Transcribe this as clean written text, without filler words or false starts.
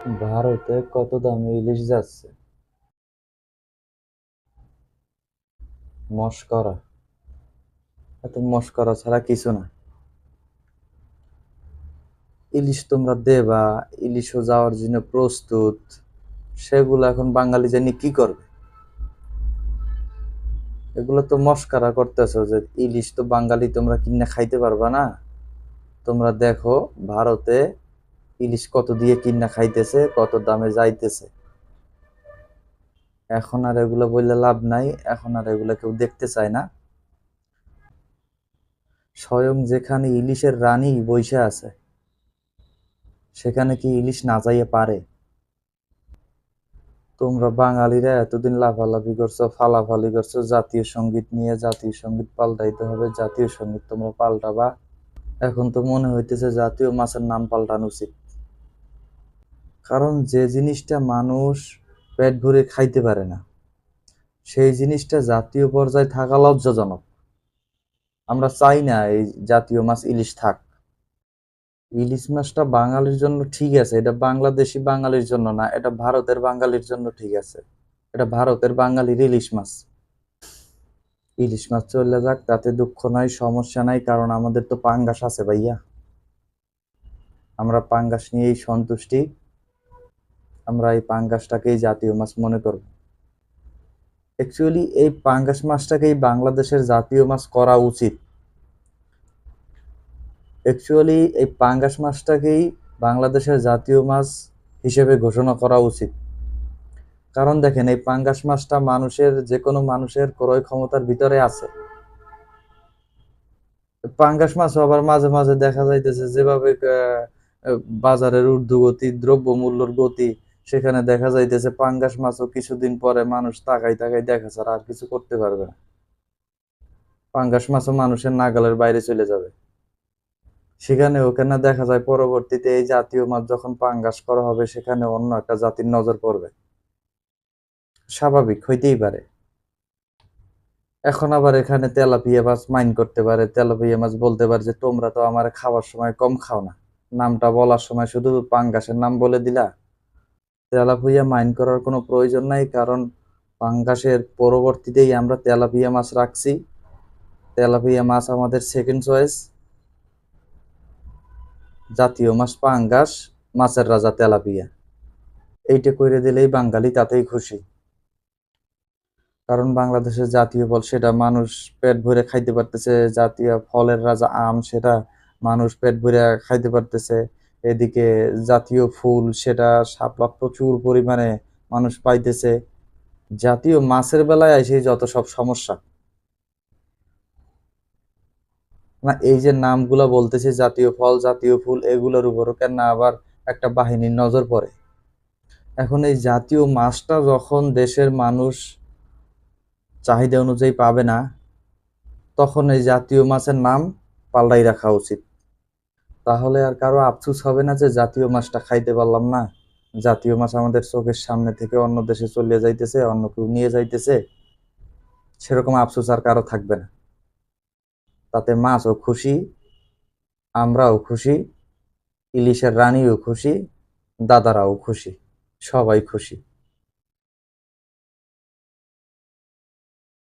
ভারতে কত দামে ইলিশ যাচ্ছে? মশকরা। এত মশকরা ছাড়া কিছু না। ইলিশ তোমরা দেবা, ইলিশও যাওয়ার জন্য প্রস্তুত। সেগুলো এখন বাঙালি জানি কি করবে? এগুলো তো মশকরা করতেছো যে ইলিশ তো বাঙালি তোমরা কিনে খাইতে পারবা না। তোমরা দেখো ভারতে ইলিশ কত দিয়ে কিনা খাইতেছে, কত দামে যাইতেছে। এখন আর এগুলো বললে লাভ নাই, এখন আর এগুলো কেউ দেখতে চায় না। স্বয়ং যেখানে ইলিশের রানী বইসা আছে, সেখানে কি ইলিশ না যাইয়ে পারে? তোমরা বাঙালিরা এতদিন লাফালাফি করছো, ফালাফালি করছো জাতীয় সঙ্গীত নিয়ে, জাতীয় সঙ্গীত পাল্টাইতে হবে, জাতীয় সঙ্গীত তোমরা পাল্টাবা। এখন তো মনে হইতেছে জাতীয় মাছের নাম পাল্টানো উচিত। কারণ যে জিনিসটা মানুষ পেট ভরে খাইতে পারে না, সেই জিনিসটা জাতীয় পর্যায়ে থাকা লজ্জাজনক। আমরা চাই না এই জাতীয় মাছ ইলিশ থাক। ইলিশ মাছটা বাঙালির জন্য ঠিক আছে, এটা বাংলাদেশি বাঙালির জন্য না, এটা ভারতের বাঙালির জন্য ঠিক আছে। এটা ভারতের বাঙালির ইলিশ মাছ। ইলিশ মাছ চলে যাক, তাতে দুঃখ নাই, সমস্যা নাই, কারণ আমাদের তো পাঙ্গাস আছে ভাইয়া। আমরা পাঙ্গাস নিয়েই সন্তুষ্টি। আমরা এই পাঙ্গাসটাকেই জাতীয় মাছ মনে করব। অ্যাকচুয়ালি এই পাঙ্গাস মাছটাকেই বাংলাদেশের জাতীয় মাছ করা উচিত। অ্যাকচুয়ালি এই পাঙ্গাস মাছটাকেই বাংলাদেশের জাতীয় মাছ হিসেবে ঘোষণা করা উচিত। কারণ দেখেন, এই পাঙ্গাস মাছটা মানুষের, যে কোনো মানুষের ক্রয় ক্ষমতার ভিতরে আছে। পাঙ্গাস মাছ আবার মাঝে মাঝে দেখা যাইতেছে যেভাবে বাজারের ঊর্ধ্বগতি, দ্রব্য মূল্যর গতি, সেখানে দেখা যাইতেছে পাঙ্গাস মাছও কিছুদিন পরে মানুষ তাকাই তাকাই দেখা ছাড়া আর কিছু করতে পারবে না। পাঙ্গাস মাছও মানুষের নাগালের বাইরে চলে যাবে। সেখানে ওখানে দেখা যায় পরবর্তীতে এই জাতীয় মাছ যখন পাঙ্গাস করা হবে, সেখানে অন্য একটা জাতির নজর পড়বে। স্বাভাবিক হইতেই পারে। এখন আবার এখানে তেলাপিয়া মাছ মাইন্ড করতে পারে, তেলাপিয়া মাছ বলতে পারে যে তোমরা তো আমার খাওয়ার সময় কম খাও না, নামটা বলার সময় শুধু পাঙ্গাসের নাম বলে দিলা। তেলাপিয়া মাইন্ড করার কোনো প্রয়োজন নাই, কারণ পাঙ্গাসের পরবর্তীতেই আমরা তেলাপিয়া মাছ রাখছি। তেলাপিয়া মাছ আমাদের সেকেন্ড চয়েস। জাতীয় মাছ পাঙ্গাস, মাছের রাজা তেলাপিয়া। এইটা করে দিলেই বাঙালি তাতেই খুশি। কারণ বাংলাদেশের জাতীয় ফল, সেটা মানুষ পেট ভরে খাইতে পারতেছে। জাতীয় ফলের রাজা আম, সেটা মানুষ পেট ভরে খাইতে পারতেছে। এদিকে জাতীয় ফুল, সেটা শাপলা প্রচুর পরিমাণে মানুষ পাইতেছে। জাতীয় মাছের বেলায় এসে যত সব সমস্যা। না, এই যে নামগুলা বলতেছে জাতীয় ফল, জাতীয় ফুল, এগুলোর উপরও কেন আবার একটা বাহিনীর নজর পড়ে? এখন এই জাতীয় মাছটা যখন দেশের মানুষ চাহিদা অনুযায়ী পাবে না, তখন এই জাতীয় মাছের নাম পাল্টাই রাখা উচিত। তাহলে আর কারো আফসোস হবে না যে জাতীয় মাছটা খাইতে পারলাম না। জাতীয় মাছ আমাদের চোখের সামনে থেকে অন্য দেশে চলে যাইতেছে, অন্য কেউ নিয়ে যাইতেছে, সেরকম আফসোস আর কারো থাকবে না। তাতে মাছও খুশি, আমরাও খুশি, ইলিশের রানীও খুশি, দাদারাও খুশি, সবাই খুশি।